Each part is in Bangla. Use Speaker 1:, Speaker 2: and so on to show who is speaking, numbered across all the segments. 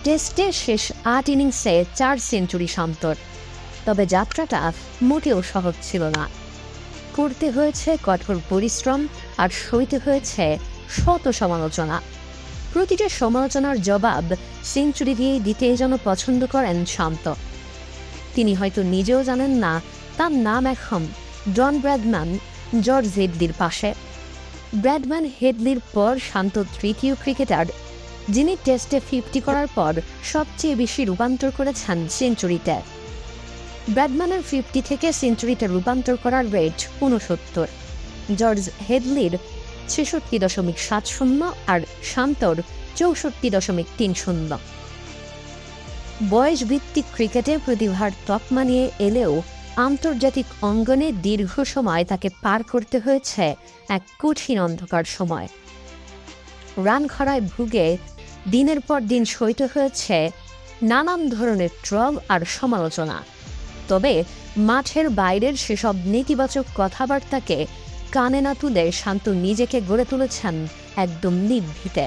Speaker 1: টেস্টে শেষ ৮ ইনিংসে ৪ সেঞ্চুরি শান্তর। তবে যাত্রাটা মোটেও সহজ ছিল না। করতে হয়েছে কঠোর পরিশ্রম আর সইতে হয়েছে শত সমালোচনা। প্রতিটা সমালোচনার জবাব সেঞ্চুরি দিয়েই দিতে যেন পছন্দ করেন শান্ত। তিনি হয়তো নিজেও জানেন না তার নাম এখন ডন ব্র্যাডম্যান, জর্জ হেডলির পাশে। ব্র্যাডম্যান হেডলির পর শান্ত তৃতীয় ক্রিকেটার যিনি টেস্টে 50 করার পর সবচেয়ে বেশি রূপান্তর করেছেন সেঞ্চুরিতে। ব্র্যাডম্যানের 50 থেকে সেঞ্চুরিতে রূপান্তর করার রেট 69, জর্জ হেডলির 66.70 আর শান্তর 64.30। বয়সভিত্তিক ক্রিকেটে প্রতিভার তকমা নিয়ে এলেও আন্তর্জাতিক অঙ্গনে দীর্ঘ সময় তাকে পার করতে হয়েছে এক কঠিন অন্ধকার সময়। রান খরায় ভুগে দিনের পর দিন সইতে হয়েছে নানান ধরনের ট্রল আর সমালোচনা। তবে মাঠের বাইরের সেসব নেতিবাচক কথাবার্তাকে কানে না তুলে শান্ত নিজেকে গড়ে তুলেছেন একদম নিভৃতে।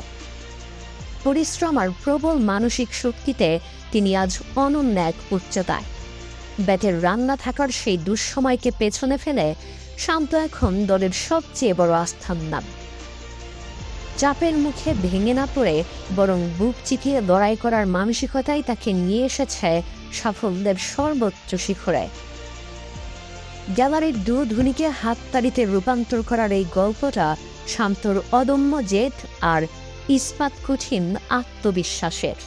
Speaker 1: পরিশ্রম আর প্রবল মানসিক শক্তিতে তিনি আজ অনন্য এক উচ্চতায়। ব্যাটের রান না থাকার সেই দুঃসময়কে পেছনে ফেলে শান্ত এখন দলের সবচেয়ে বড় আস্থার নাম। চাপের মুখে ভেঙে না পড়ে বরং বুক চিতিয়ে লড়াই করার মানসিকতাই তাকে নিয়ে এসেছে সাফল্যের সর্বোচ্চ শিখরে। গ্যালারির দু ধনীকে হাততালিতে রূপান্তর করার এই গল্পটা শান্তর অদম্য জেদ আর ইস্পাত কঠিন আত্মবিশ্বাসের।